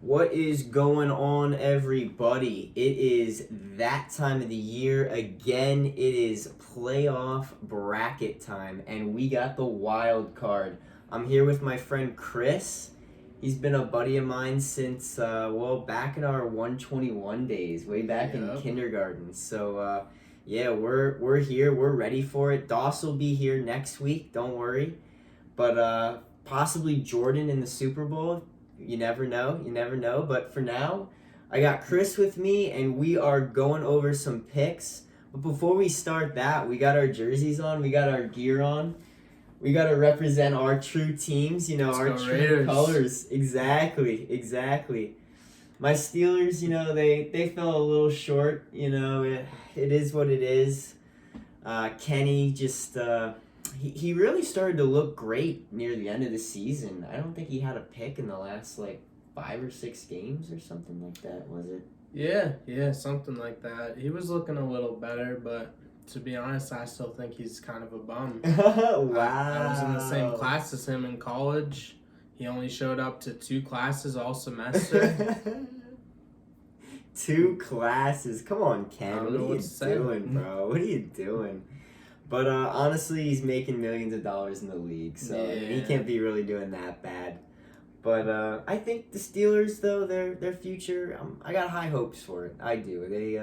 What is going on, everybody? It is that time of the year again. It is playoff bracket time, and we got the wild card. I'm here with my friend Chris. He's been a buddy of mine since, back in our 121 days, way back in kindergarten. So, yeah, we're here. We're ready for it. Doss will be here next week. Don't worry. But possibly Jordan in the Super Bowl. You never know. You never know. But for now, I got Chris with me, and we are going over some picks. But before we start that, we got our jerseys on. We got our gear on. We got to represent our true teams, our true Raiders. Colors. Exactly. My Steelers, they fell a little short. It is what it is. Kenny just... He really started to look great near the end of the season. I don't think he had a pick in the last, 5 or 6 games or something like that, was it? Yeah, something like that. He was looking a little better, but to be honest, I still think he's kind of a bum. Wow. I was in the same class as him in college. He only showed up to 2 classes all semester. 2 classes? Come on, Ken. What are you doing, bro? What are you doing? But honestly, he's making millions of dollars in the league, so he can't be really doing that bad. But I think the Steelers, though, their future, I got high hopes for it. I do. They,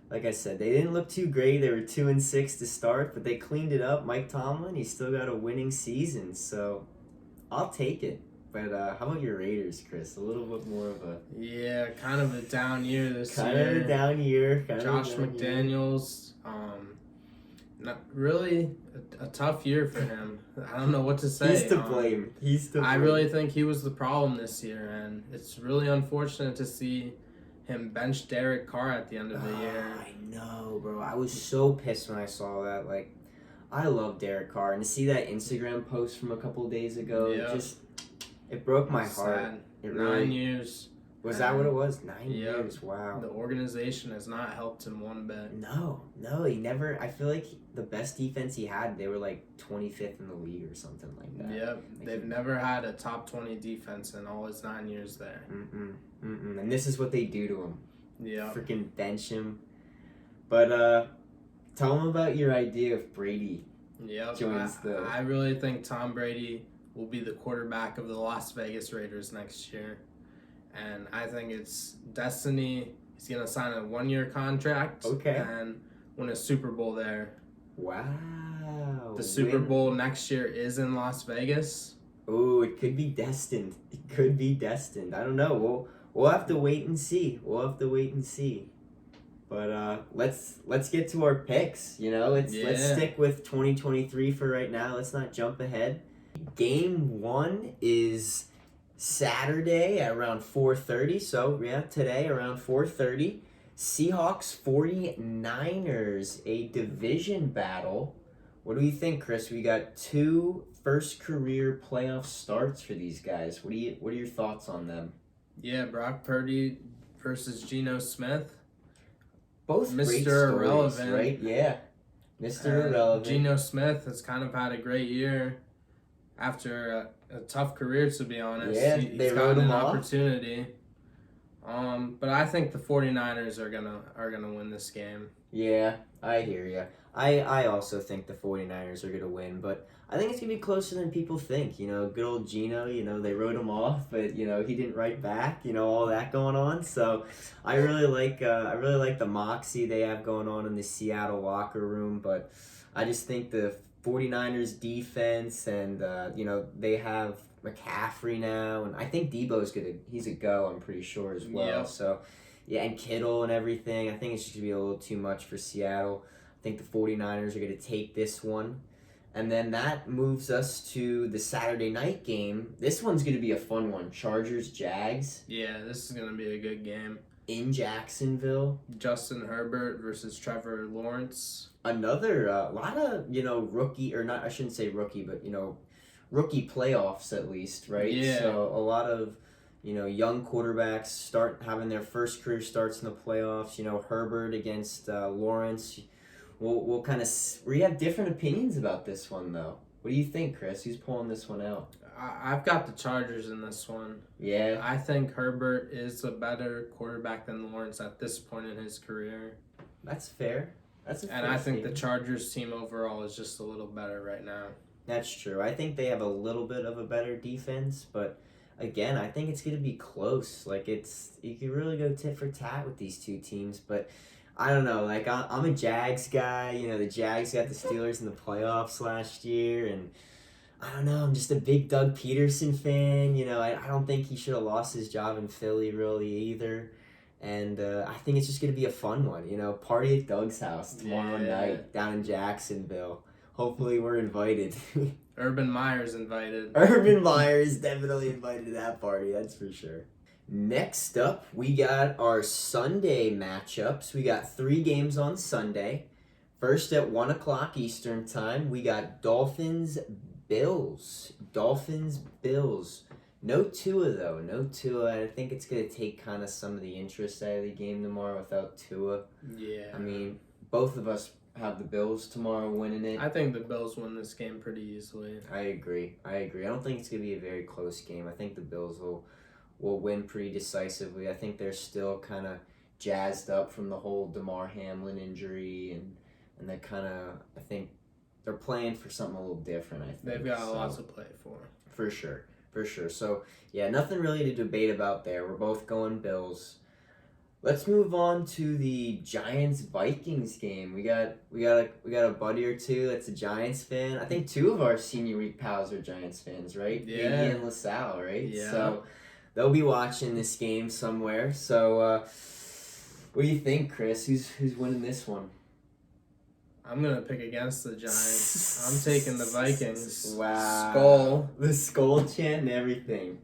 like I said, they didn't look too great. They were 2-6 to start, but they cleaned it up. Mike Tomlin, he's still got a winning season, so I'll take it. But how about your Raiders, Chris? A little bit more of a... Yeah, kind of a down year this year. Kind of a down year. Josh McDaniels... Not really a tough year for him. I don't know what to say. He's to blame. I really think he was the problem this year, and it's really unfortunate to see him bench Derek Carr at the end of the year. I know, bro. I was so pissed when I saw that. I love Derek Carr, and to see that Instagram post from a couple of days ago, it broke my heart. It really, 9 years. Was that what it was? 9 years. Wow. The organization has not helped him one bit. No, he never. I feel like the best defense he had, they were 25th in the league or something like that. Yep, they've never had a top 20 defense in all his 9 years there. And this is what they do to him. Yeah. Freaking bench him. But tell him about your idea of Brady. Yep. I really think Tom Brady will be the quarterback of the Las Vegas Raiders next year. And I think it's destiny. He's going to sign a 1-year contract and win a Super Bowl there. Wow. The Super Bowl next year is in Las Vegas. Oh, it could be destined. I don't know. We'll have to wait and see. But let's get to our picks. Let's stick with 2023 for right now. Let's not jump ahead. Game 1 is Saturday at around 4:30. So, today around 4:30. Seahawks 49ers, a division battle. What do you think, Chris? We got 2 first career playoff starts for these guys. What are your thoughts on them? Yeah, Brock Purdy versus Geno Smith. Both Mr. Irrelevant, right? Yeah. Mr. Irrelevant. Geno Smith has kind of had a great year after a tough career, to be honest. Yeah, he's gotten an opportunity. But I think the 49ers are gonna win this game. Yeah, I hear you. I also think the 49ers are gonna win, but I think it's gonna be closer than people think. Good old Geno, they wrote him off, but he didn't write back, all that going on. So I really like the moxie they have going on in the Seattle locker room, but I just think the 49ers defense and they have McCaffrey now, and I think Debo's he's a go, I'm pretty sure as well. Yep. So and Kittle and everything. I think it's just gonna be a little too much for Seattle. I think the 49ers are gonna take this one. And then that moves us to the Saturday night game. This one's gonna be a fun one. Chargers-Jags. Yeah, this is gonna be a good game. In Jacksonville. Justin Herbert versus Trevor Lawrence. Another lot of rookie, or not, I shouldn't say rookie, but rookie playoffs at least, right? Yeah. So a lot of young quarterbacks start having their first career starts in the playoffs. Herbert against Lawrence. We have different opinions about this one though. What do you think, Chris? Who's pulling this one out? I've got the Chargers in this one. Yeah. I think Herbert is a better quarterback than Lawrence at this point in his career. That's fair. And I think the Chargers team overall is just a little better right now. That's true. I think they have a little bit of a better defense, but again, I think it's going to be close. Like, you can really go tit for tat with these two teams, but I don't know. Like, I'm a Jags guy. You know, the Jags got the Steelers in the playoffs last year, and I don't know. I'm just a big Doug Peterson fan. You know, I don't think he should have lost his job in Philly really either. And I think it's just going to be a fun one. You know, party at Doug's house tomorrow night down in Jacksonville. Hopefully we're invited. Urban Meyer's invited. Urban Meyer's definitely invited to that party, that's for sure. Next up, we got our Sunday matchups. We got 3 games on Sunday. First at 1 o'clock Eastern time, we got Dolphins-Bills. Dolphins-Bills. No Tua, though. No Tua. I think it's going to take kind of some of the interest out of the game tomorrow without Tua. Yeah. I mean, both of us have the Bills tomorrow winning it. I think the Bills win this game pretty easily. I agree. I don't think it's going to be a very close game. I think the Bills will win pretty decisively. I think they're still kind of jazzed up from the whole DeMar Hamlin injury, and they're kind of, I think, they're playing for something a little different, I think. They've got a lot to play for. For sure. So, yeah, nothing really to debate about there. We're both going Bills. Let's move on to the Giants-Vikings game. We got a buddy or two that's a Giants fan. I think 2 of our senior week pals are Giants fans, right? Yeah. Iggy and LaSalle, right? Yeah. So they'll be watching this game somewhere. So what do you think, Chris? Who's winning this one? I'm going to pick against the Giants. I'm taking the Vikings. Wow. Skull. The skull chant and everything.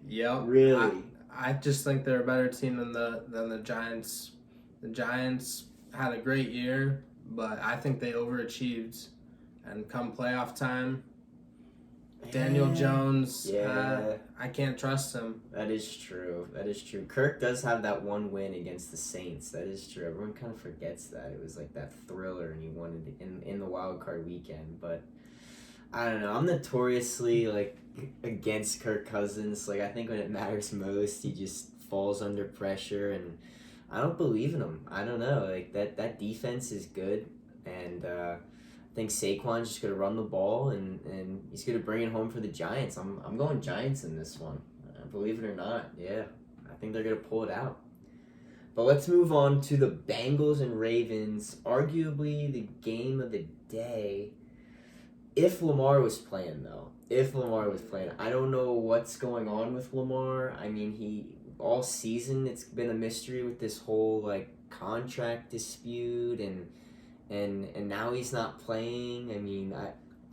Yep. Really? I just think they're a better team than the Giants. The Giants had a great year, but I think they overachieved. And come playoff time, Daniel Jones, I can't trust him. That is true. Kirk does have that one win against the Saints. That is true. Everyone kind of forgets that. It was like that thriller, and he won it in the Wildcard Weekend. But I don't know. I'm notoriously against Kirk Cousins. Like, I think when it matters most, he just falls under pressure, and I don't believe in him. I don't know. Like, that defense is good, and I think Saquon's just gonna run the ball, and he's gonna bring it home for the Giants. I'm going Giants in this one. Believe it or not, yeah, I think they're gonna pull it out. But let's move on to the Bengals and Ravens. Arguably the game of the day. If Lamar was playing, though. I don't know what's going on with Lamar. I mean, all season it's been a mystery with this whole contract dispute, and now he's not playing. I mean,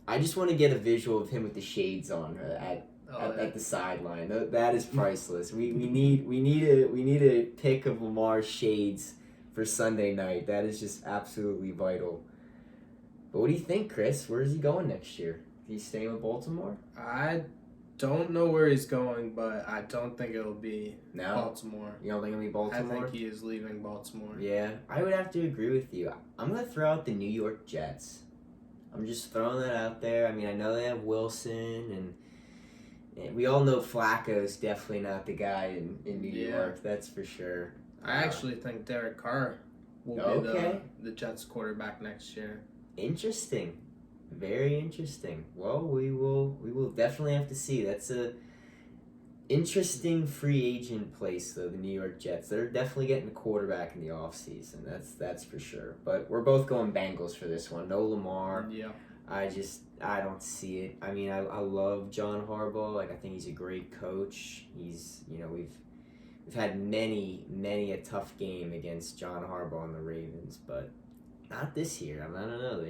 I just want to get a visual of him with the shades on at the sideline. That is priceless. We need a pic of Lamar's shades for Sunday night. That is just absolutely vital. But what do you think, Chris? Where is he going next year? Is he staying with Baltimore? I don't know where he's going, but I don't think it'll be Baltimore. You don't think it'll be Baltimore? I think he is leaving Baltimore. Yeah, I would have to agree with you. I'm going to throw out the New York Jets. I'm just throwing that out there. I mean, I know they have Wilson, and we all know Flacco's definitely not the guy in New York. That's for sure. I actually think Derek Carr will be the Jets quarterback next year. Interesting. Very interesting. Well, we will definitely have to see. That's a interesting free agent place, though, the New York Jets. They're definitely getting a quarterback in the offseason. That's for sure. But we're both going Bengals for this one. No Lamar. Yeah. I don't see it. I mean, I love John Harbaugh. I think he's a great coach. We've had many a tough game against John Harbaugh and the Ravens, but not this year. I don't know.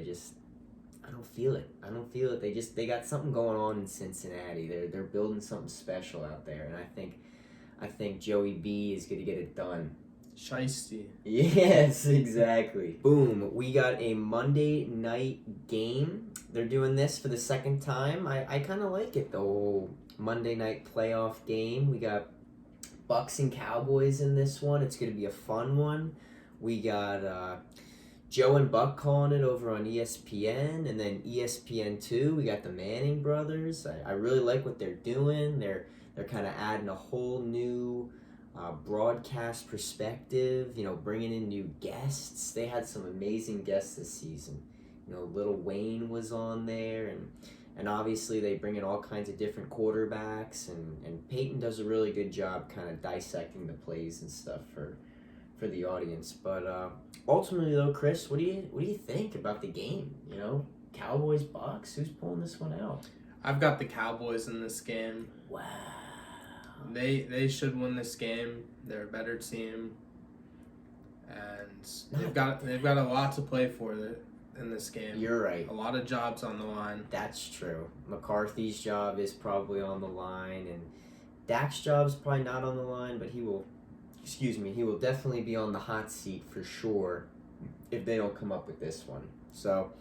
I don't feel it. They got something going on in Cincinnati. They're building something special out there, and I think Joey B is going to get it done. Shiesty. Yes, exactly. Boom. We got a Monday night game. They're doing this for the second time. I kind of like it, the whole Monday night playoff game. We got Bucks and Cowboys in this one. It's going to be a fun one. We got Joe and Buck calling it over on ESPN, and then ESPN2, we got the Manning brothers. I really like what they're doing. They're kind of adding a whole new broadcast perspective, bringing in new guests. They had some amazing guests this season. Lil Wayne was on there, and obviously they bring in all kinds of different quarterbacks, and Peyton does a really good job kind of dissecting the plays and stuff for the audience. But ultimately though, Chris, what do you think about the game? Cowboys, Bucks, who's pulling this one out? I've got the Cowboys in this game. Wow. They should win this game. They're a better team, and they've got a lot to play for in this game. You're right. A lot of jobs on the line. That's true. McCarthy's job is probably on the line, and Dak's job's probably not on the line, but he will definitely be on the hot seat for sure if they don't come up with this one. So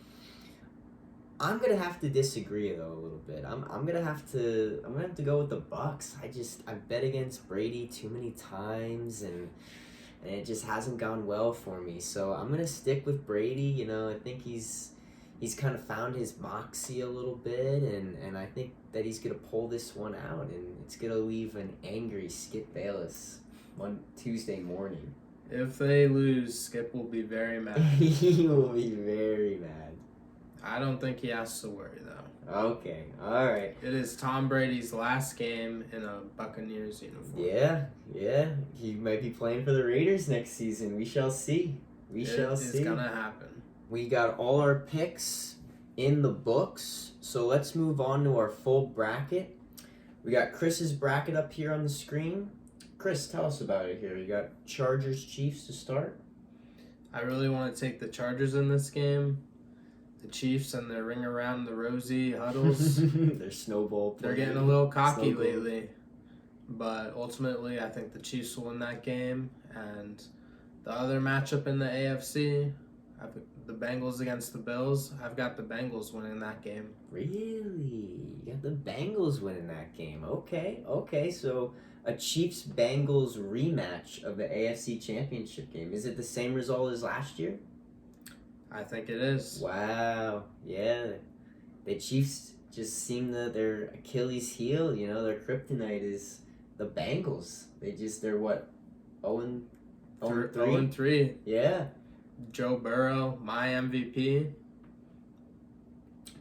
I'm gonna have to disagree though a little bit. I'm gonna have to go with the Bucks. I bet against Brady too many times, and it just hasn't gone well for me. So I'm gonna stick with Brady. I think he's kind of found his moxie a little bit, and I think that he's gonna pull this one out, and it's gonna leave an angry Skip Bayless one Tuesday morning. If they lose, Skip will be very mad. He will be very mad. I don't think he has to worry, though. Okay, all right. It is Tom Brady's last game in a Buccaneers uniform. Yeah. He might be playing for the Raiders next season. We shall see. It is going to happen. We got all our picks in the books, so let's move on to our full bracket. We got Chris's bracket up here on the screen. Chris, tell us about it here. You got Chargers, Chiefs to start. I really want to take the Chargers in this game. The Chiefs and their ring around the rosy huddles. Their snowball. They're getting a little cocky lately. But ultimately, I think the Chiefs will win that game. And the other matchup in the AFC, the Bengals against the Bills, I've got the Bengals winning that game. Really? You got the Bengals winning that game. Okay. So a Chiefs-Bengals rematch of the AFC Championship game. Is it the same result as last year? I think it is. Wow. Yeah. The Chiefs just seem their Achilles heel, their kryptonite is the Bengals. They're what? 0-3? 0-3. Yeah. Joe Burrow, my MVP.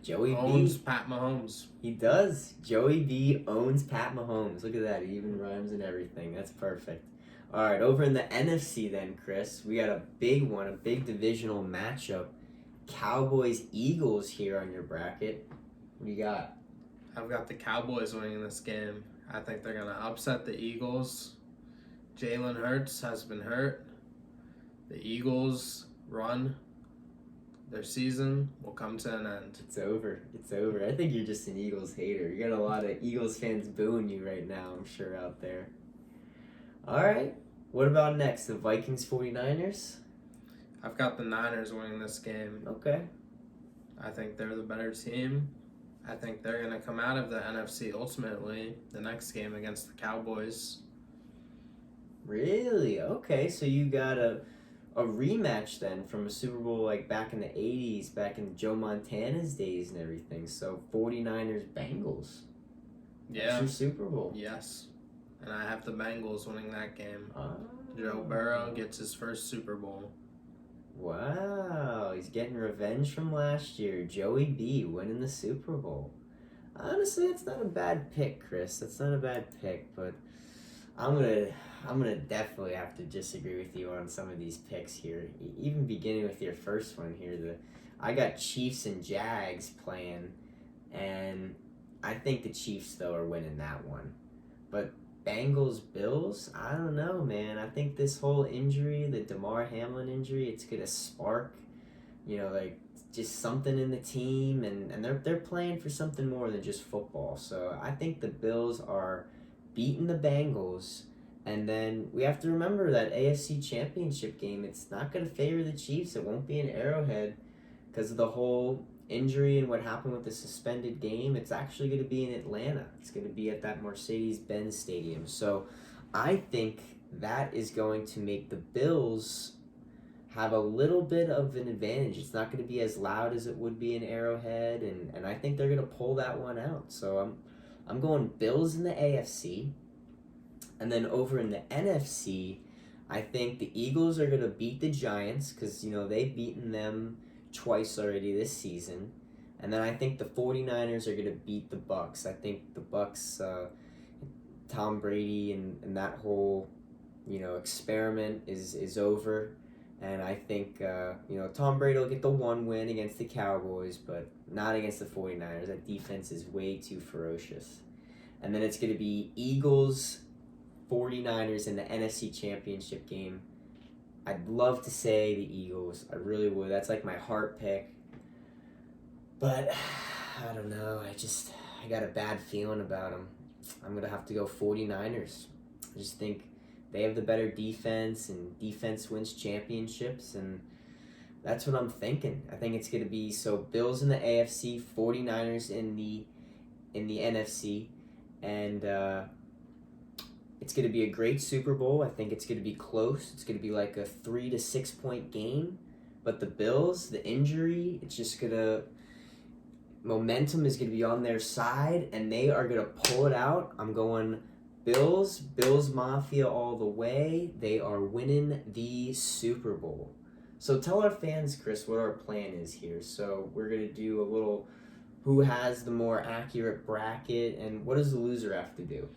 Joey owns B. Pat Mahomes. He does. Joey B owns Pat Mahomes. Look at that. He even rhymes and everything. That's perfect. All right, over in the NFC then, Chris, we got a big one, a big divisional matchup. Cowboys-Eagles here on your bracket. What do you got? I've got the Cowboys winning this game. I think they're going to upset the Eagles. Jalen Hurts has been hurt. The Eagles' run, their season, will come to an end. It's over. I think you're just an Eagles hater. You got a lot of Eagles fans booing you right now, I'm sure, out there. All right. What about next? The Vikings 49ers? I've got the Niners winning this game. Okay. I think they're the better team. I think they're going to come out of the NFC ultimately the next game against the Cowboys. Really? Okay, so you got a rematch then from a Super Bowl like back in the 80s, back in Joe Montana's days and everything. So 49ers Bengals. Yeah. That's your Super Bowl. Yes. And I have the Bengals winning that game. Oh. Joe Burrow gets his first Super Bowl. Wow, he's getting revenge from last year. Joey B winning the Super Bowl. Honestly, that's not a bad pick, Chris. That's not a bad pick, but I'm gonna definitely have to disagree with you on some of these picks here. Even beginning with your first one here, I got Chiefs and Jags playing, and I think the Chiefs though are winning that one. But Bengals, Bills, I don't know, man. I think this whole injury, the DeMar Hamlin injury, it's gonna spark, just something in the team, and they're playing for something more than just football. So I think the Bills are beating the Bengals, and then we have to remember that AFC Championship game. It's not gonna favor the Chiefs. It won't be an Arrowhead because of the whole injury and what happened with the suspended game. It's actually going to be in Atlanta. It's going to be at that Mercedes-Benz Stadium. So I think that is going to make the Bills have a little bit of an advantage. It's not going to be as loud as it would be in Arrowhead, and I think they're going to pull that one out. So I'm going Bills in the AFC. And then over in the NFC, I think the Eagles are going to beat the Giants because, they've beaten them twice already this season. And then I think the 49ers are going to beat the Bucs. I think the Bucs, Tom Brady and that whole, experiment is over. And I think, Tom Brady will get the one win against the Cowboys, but not against the 49ers. That defense is way too ferocious. And then it's going to be Eagles, 49ers in the NFC Championship game. I'd love to say the Eagles. I really would. That's like my heart pick. But I don't know. I got a bad feeling about them. I'm going to have to go 49ers. I just think they have the better defense, and defense wins championships, and that's what I'm thinking. I think it's going to be Bills in the AFC, 49ers in the NFC, and it's going to be a great Super Bowl. I think it's going to be close. It's going to be like a 3 to 6 point game, but the Bills, the injury, it's just going to momentum is going to be on their side, and they are going to pull it out. I'm going Bills Mafia all the way. They are winning the Super Bowl. So tell our fans, Chris, what our plan is here. So we're going to do a little who has the more accurate bracket, and what does the loser have to do?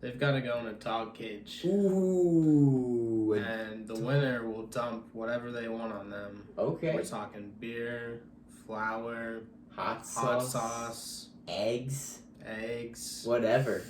They've got to go in a dog cage. Ooh. And the winner will dump whatever they want on them. Okay. We're talking beer, flour, hot sauce, eggs, whatever,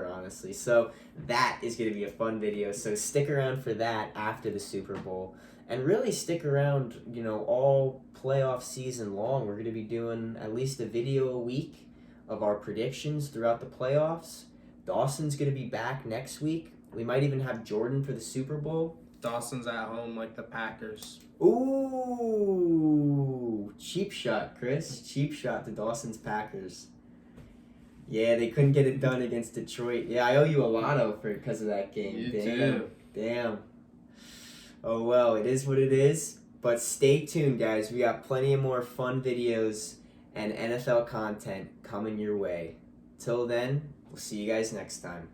honestly. So that is going to be a fun video. So stick around for that after the Super Bowl. And really stick around, all playoff season long. We're going to be doing at least a video a week of our predictions throughout the playoffs. Dawson's going to be back next week. We might even have Jordan for the Super Bowl. Dawson's at home like the Packers. Ooh, cheap shot, Chris. Cheap shot to Dawson's Packers. Yeah, they couldn't get it done against Detroit. Yeah, I owe you a lotto because of that game. You do. Damn. Oh, well, it is what it is. But stay tuned, guys. We got plenty of more fun videos and NFL content coming your way. Till then, we'll see you guys next time.